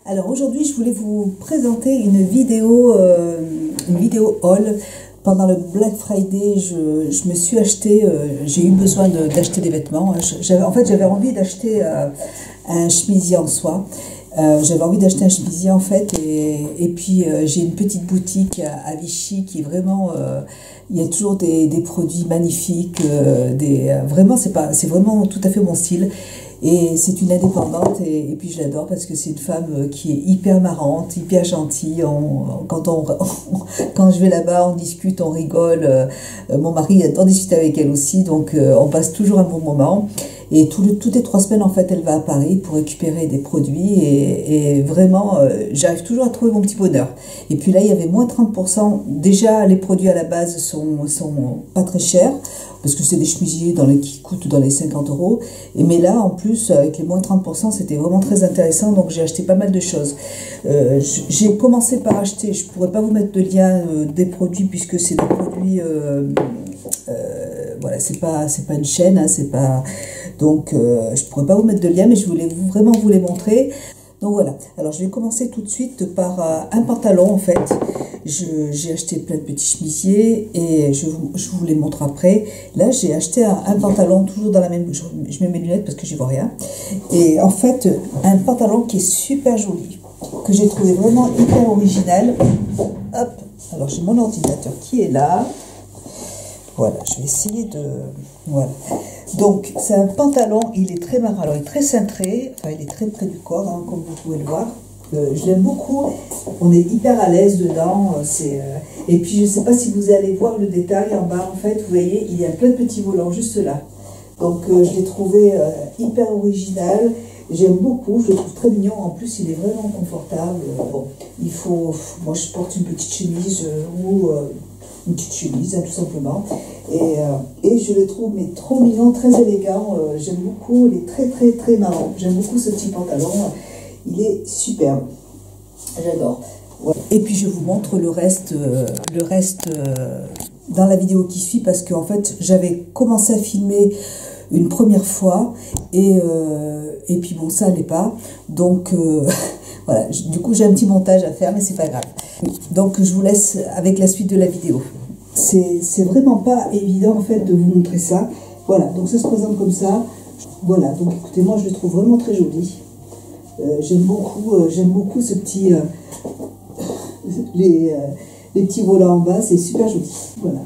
Alors aujourd'hui, je voulais vous présenter une vidéo haul. Pendant le Black Friday, je me suis acheté, j'ai eu besoin d'acheter des vêtements. J'avais envie d'acheter un chemisier en soie. J'avais envie d'acheter un chemisier en fait, et puis j'ai une petite boutique à Vichy qui est vraiment, il y a toujours des produits magnifiques, vraiment c'est vraiment tout à fait mon style. Et c'est une indépendante et puis je l'adore parce que c'est une femme qui est hyper marrante, hyper gentille. Quand je vais là-bas, on discute, on rigole. Mon mari adore discuter avec elle aussi, donc on passe toujours un bon moment. Et toutes les 3 semaines, en fait, elle va à Paris pour récupérer des produits et vraiment, j'arrive toujours à trouver mon petit bonheur. Et puis là, il y avait moins 30%. Déjà, les produits à la base sont pas très chers parce que c'est des chemisiers qui coûtent dans les 50 €. Mais là, en plus, avec les moins 30%, c'était vraiment très intéressant. Donc, j'ai acheté pas mal de choses. J'ai commencé par acheter, je pourrais pas vous mettre de lien des produits puisque c'est des produits... voilà, c'est pas une chaîne, hein, c'est pas... Donc, je pourrais pas vous mettre de lien, mais je voulais vraiment vous les montrer. Donc voilà, alors je vais commencer tout de suite par un pantalon en fait. J'ai acheté plein de petits chemisiers et je vous les montre après. Là, j'ai acheté un pantalon toujours dans la même... Je mets mes lunettes parce que j'y vois rien. Et en fait, un pantalon qui est super joli, que j'ai trouvé vraiment hyper original. Hop, alors j'ai mon ordinateur qui est là. Voilà, je vais essayer de... Voilà. Donc, c'est un pantalon, il est très marrant, alors il est très cintré, enfin il est très près du corps, hein, comme vous pouvez le voir. Je l'aime beaucoup, on est hyper à l'aise dedans. Et puis, je ne sais pas si vous allez voir le détail en bas, en fait, vous voyez, il y a plein de petits volants juste là. Donc, je l'ai trouvé hyper original, j'aime beaucoup, je le trouve très mignon, en plus il est vraiment confortable. Bon, moi je porte une petite chemise ou... une petite chemise, hein, tout simplement. Et je le trouve mais trop mignon, très élégant. J'aime beaucoup, il est très très très marrant. J'aime beaucoup ce petit pantalon. Il est superbe. J'adore. Ouais. Et puis je vous montre le reste dans la vidéo qui suit parce qu'en fait j'avais commencé à filmer une première fois et puis bon ça allait pas. Donc voilà, du coup j'ai un petit montage à faire mais c'est pas grave. Donc je vous laisse avec la suite de la vidéo. C'est vraiment pas évident en fait de vous montrer ça. Voilà, donc ça se présente comme ça. Voilà, donc écoutez, moi je le trouve vraiment très joli. J'aime beaucoup ce petit... les petits volants en bas, c'est super joli. Voilà.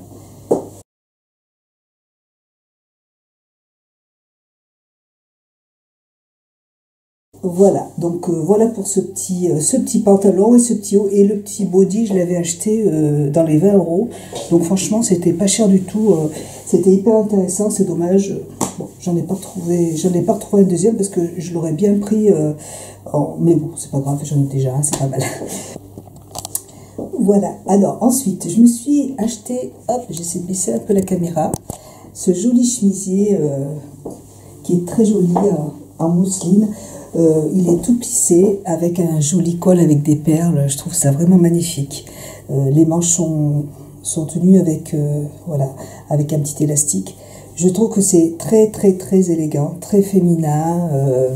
Voilà, donc voilà pour ce petit pantalon et ce petit haut. Et le petit body, je l'avais acheté dans les 20 €. Donc franchement, c'était pas cher du tout. C'était hyper intéressant, c'est dommage. Bon, j'en ai pas retrouvé un deuxième parce que je l'aurais bien pris. Mais bon, c'est pas grave, j'en ai déjà un, c'est pas mal. Voilà, alors ensuite, je me suis acheté, hop, j'essaie de baisser un peu la caméra, ce joli chemisier qui est très joli en mousseline. Il est tout plissé avec un joli col avec des perles. Je trouve ça vraiment magnifique. Les manches sont tenues avec, voilà, avec un petit élastique. Je trouve que c'est très très très élégant, très féminin.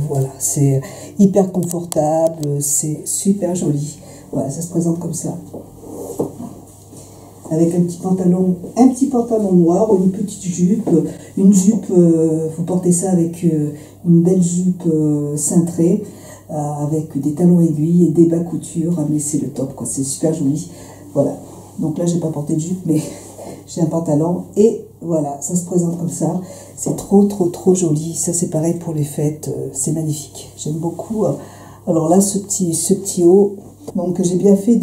Voilà, c'est hyper confortable, c'est super joli. Voilà, ça se présente comme ça. Avec un petit pantalon noir ou une petite jupe. Une jupe, vous portez ça avec une belle jupe cintrée, avec des talons aiguilles et des bas couture. Mais c'est le top, quoi. C'est super joli. Voilà. Donc là, j'ai pas porté de jupe, mais j'ai un pantalon. Et voilà, ça se présente comme ça. C'est trop, trop, trop joli. Ça, c'est pareil pour les fêtes. C'est magnifique. J'aime beaucoup. Alors là, ce petit haut. Donc, j'ai bien fait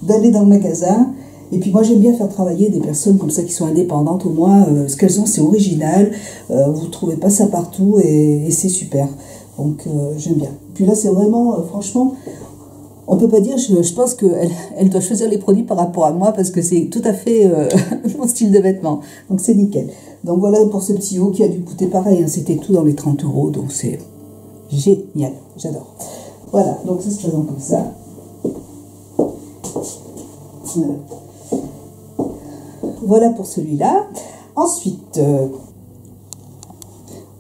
d'aller dans le magasin. Et puis moi j'aime bien faire travailler des personnes comme ça qui sont indépendantes, au moins ce qu'elles ont c'est original, vous ne trouvez pas ça partout et c'est super, donc j'aime bien. Puis là c'est vraiment, franchement, on peut pas dire, je pense qu'elle doit choisir les produits par rapport à moi parce que c'est tout à fait mon style de vêtements, donc c'est nickel. Donc voilà pour ce petit haut qui a dû coûter pareil, hein, c'était tout dans les 30 €, donc c'est génial, j'adore. Voilà, donc ça se présente comme ça. Voilà. Voilà pour celui-là. Ensuite,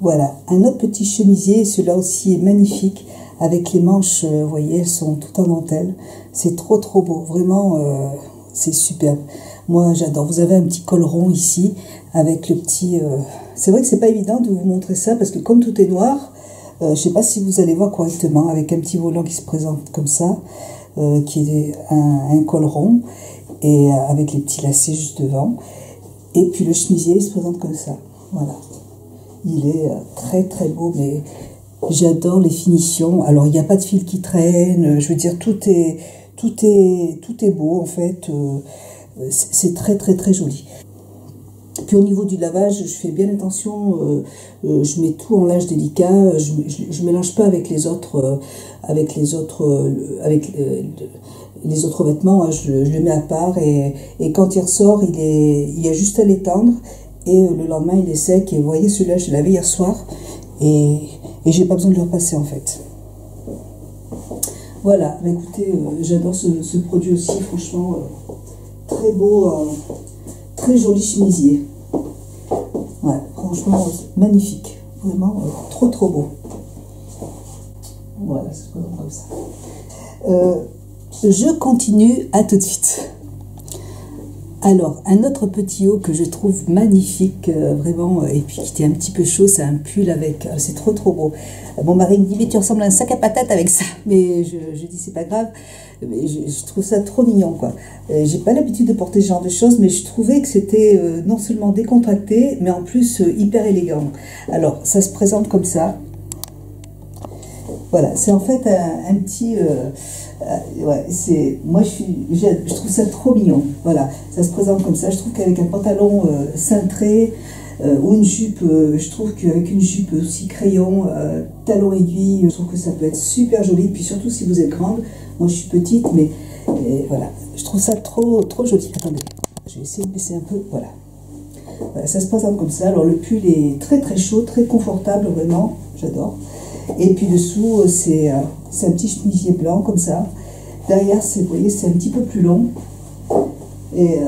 voilà, un autre petit chemisier. Celui-là aussi est magnifique, avec les manches, vous voyez, elles sont toutes en dentelle. C'est trop beau, vraiment, c'est superbe. Moi, j'adore. Vous avez un petit col rond ici, avec le petit... C'est vrai que c'est pas évident de vous montrer ça, parce que comme tout est noir, je sais pas si vous allez voir correctement, avec un petit volant qui se présente comme ça, qui est un col rond, et avec les petits lacets juste devant. Et puis le chemisier, il se présente comme ça. Voilà. Il est très beau, mais j'adore les finitions. Alors, il n'y a pas de fil qui traîne. Je veux dire, tout est beau, en fait. C'est très joli. Puis au niveau du lavage, je fais bien attention. Je mets tout en linge délicat. Je mélange pas avec les autres vêtements. Hein. Je le mets à part. Et quand il ressort, il y a juste à l'étendre. Et le lendemain, il est sec. Et vous voyez, celui-là, je l'ai lavé hier soir. Et j'ai pas besoin de le repasser, en fait. Voilà. Mais écoutez, j'adore ce produit aussi. Franchement, très beau, très joli chemisier. Ouais, franchement, magnifique. Vraiment, trop beau. Voilà, c'est comme ça. Je continue, à tout de suite. Alors, un autre petit haut que je trouve magnifique, vraiment, et puis qui était un petit peu chaud, c'est un pull avec... c'est trop beau. Mon mari me dit, mais tu ressembles à un sac à patates avec ça. Mais je dis, c'est pas grave. Mais je trouve ça trop mignon, quoi. J'ai pas l'habitude de porter ce genre de choses, mais je trouvais que c'était non seulement décontracté, mais en plus hyper élégant. Alors, ça se présente comme ça. Voilà, c'est en fait un petit... ouais, moi je trouve ça trop mignon. Voilà, ça se présente comme ça. Je trouve qu'avec un pantalon cintré ou une jupe, je trouve qu'avec une jupe aussi crayon, talon aiguille, je trouve que ça peut être super joli. Puis surtout si vous êtes grande, moi je suis petite, mais voilà, je trouve ça trop joli. Attendez, je vais essayer de baisser un peu. Voilà. Voilà, ça se présente comme ça. Alors le pull est très chaud, très confortable, vraiment, j'adore. Et puis dessous, c'est un petit chemisier blanc comme ça. Derrière, vous voyez, c'est un petit peu plus long. Et ouais,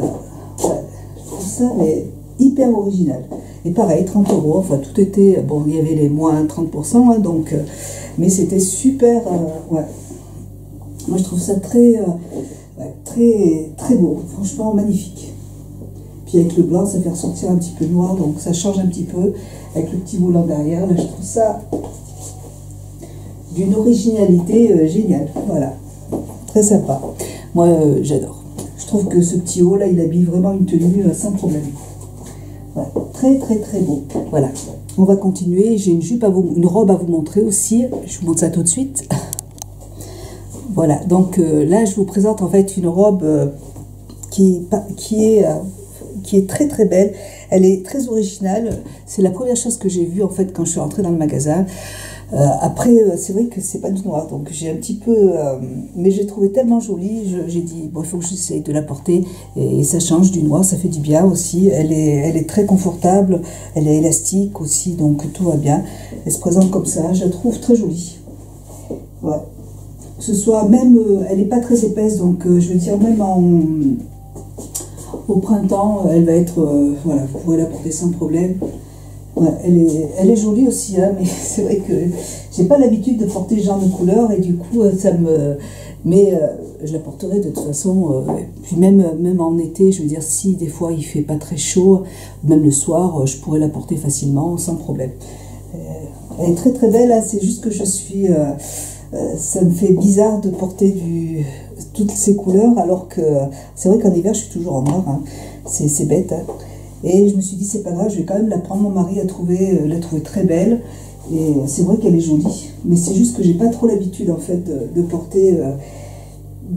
je trouve ça mais, hyper original. Et pareil, 30 €. Enfin, tout était... Bon, il y avait les moins 30%, hein, donc... mais c'était super... ouais. Moi, je trouve ça très beau. Franchement, magnifique. Puis avec le blanc, ça fait ressortir un petit peu noir. Donc, ça change un petit peu. Avec le petit volant derrière, là, je trouve ça... d'une originalité géniale, voilà, très sympa. Moi, j'adore. Je trouve que ce petit haut là, il habille vraiment une tenue sans problème. Voilà. Très beau. Voilà. On va continuer. J'ai une robe à vous montrer aussi. Je vous montre ça tout de suite. Voilà. Donc là, je vous présente en fait une robe qui est très belle. Elle est très originale. C'est la première chose que j'ai vue en fait quand je suis rentrée dans le magasin. Après, c'est vrai que c'est pas du noir, donc j'ai un petit peu... mais j'ai trouvé tellement jolie, j'ai dit, bon, il faut que j'essaye de la porter, et ça change du noir, ça fait du bien aussi. Elle est très confortable, elle est élastique aussi, donc tout va bien. Elle se présente comme ça, je la trouve très jolie. Ouais. Que ce soit même... elle n'est pas très épaisse, donc je veux dire, même au printemps, elle va être... voilà, vous pourrez la porter sans problème. Ouais, elle est jolie aussi, hein, mais c'est vrai que j'ai pas l'habitude de porter ce genre de couleur et du coup ça me... Mais je la porterai de toute façon, puis même en été, je veux dire, si des fois il fait pas très chaud, même le soir, je pourrais la porter facilement, sans problème. Elle est très belle, hein, c'est juste que je suis... ça me fait bizarre de porter toutes ces couleurs, alors que c'est vrai qu'en hiver je suis toujours en noir, hein. C'est bête, hein. Et je me suis dit, c'est pas grave, je vais quand même la prendre. Mon mari l'a trouvée très belle. Et c'est vrai qu'elle est jolie. Mais c'est juste que j'ai pas trop l'habitude, en fait, de porter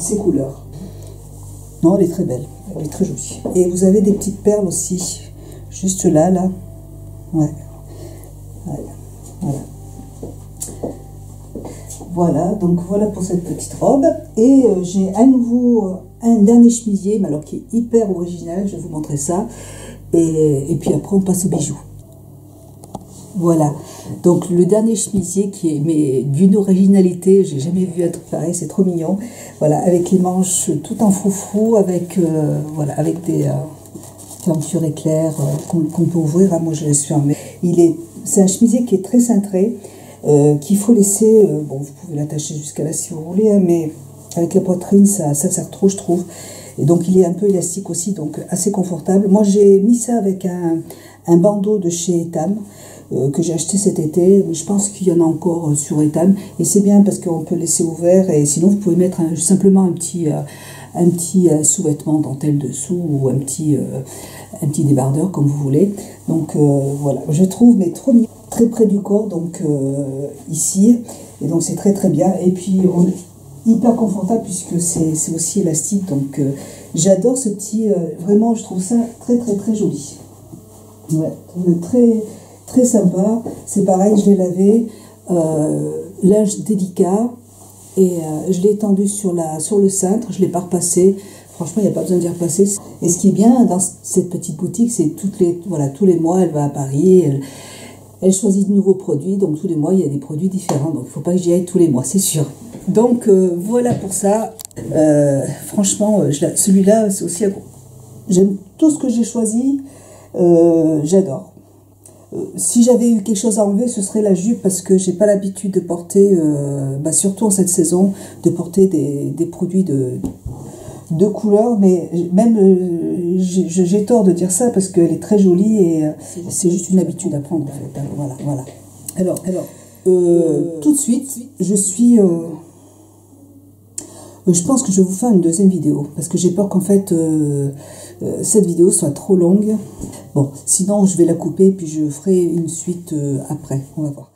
ces couleurs. Non, elle est très belle. Elle est très jolie. Et vous avez des petites perles aussi. Juste là. Ouais. Voilà. Voilà, donc voilà pour cette petite robe. Et j'ai un dernier chemisier, mais alors qui est hyper original. Je vais vous montrer ça. Et puis après on passe aux bijoux. Voilà, donc le dernier chemisier qui est mais d'une originalité, j'ai jamais vu un truc pareil, c'est trop mignon. Voilà, avec les manches tout en froufrou, avec voilà, avec des fermetures éclairs qu'on peut ouvrir. Hein, moi je les suis fermée. C'est un chemisier qui est très cintré. qu'il faut laisser, bon vous pouvez l'attacher jusqu'à là si vous voulez, hein, mais avec la poitrine ça sert trop je trouve. Et donc il est un peu élastique aussi, donc assez confortable. Moi j'ai mis ça avec un bandeau de chez Etam, que j'ai acheté cet été. Je pense qu'il y en a encore sur Etam. Et c'est bien parce qu'on peut laisser ouvert. Et sinon vous pouvez mettre simplement un petit sous-vêtement dentelle dessous, ou un petit débardeur comme vous voulez. Donc voilà, je trouve mais trop mignon, très près du corps, donc ici. Et donc c'est très très bien. Et puis on est hyper confortable puisque c'est aussi élastique. Donc j'adore ce petit, vraiment je trouve ça très très très joli. Ouais, très très sympa. C'est pareil, je l'ai lavé, linge délicat, et je l'ai étendu sur le cintre, je l'ai pas repassé. Franchement, il n'y a pas besoin d'y repasser. Et ce qui est bien dans cette petite boutique, c'est tous les mois, elle va à Paris, elle choisit de nouveaux produits, donc tous les mois, il y a des produits différents. Donc, il ne faut pas que j'y aille tous les mois, c'est sûr. Donc, voilà pour ça. Franchement, celui-là, c'est aussi... J'aime tout ce que j'ai choisi. J'adore. Si j'avais eu quelque chose à enlever, ce serait la jupe, parce que j'ai pas l'habitude de porter, surtout en cette saison, de porter des produits de couleur, mais même j'ai tort de dire ça parce qu'elle est très jolie et c'est juste une habitude à prendre en fait. Voilà. Alors, tout de suite, je pense que je vais vous faire une deuxième vidéo parce que j'ai peur qu'en fait cette vidéo soit trop longue. Bon, sinon je vais la couper puis je ferai une suite après. On va voir.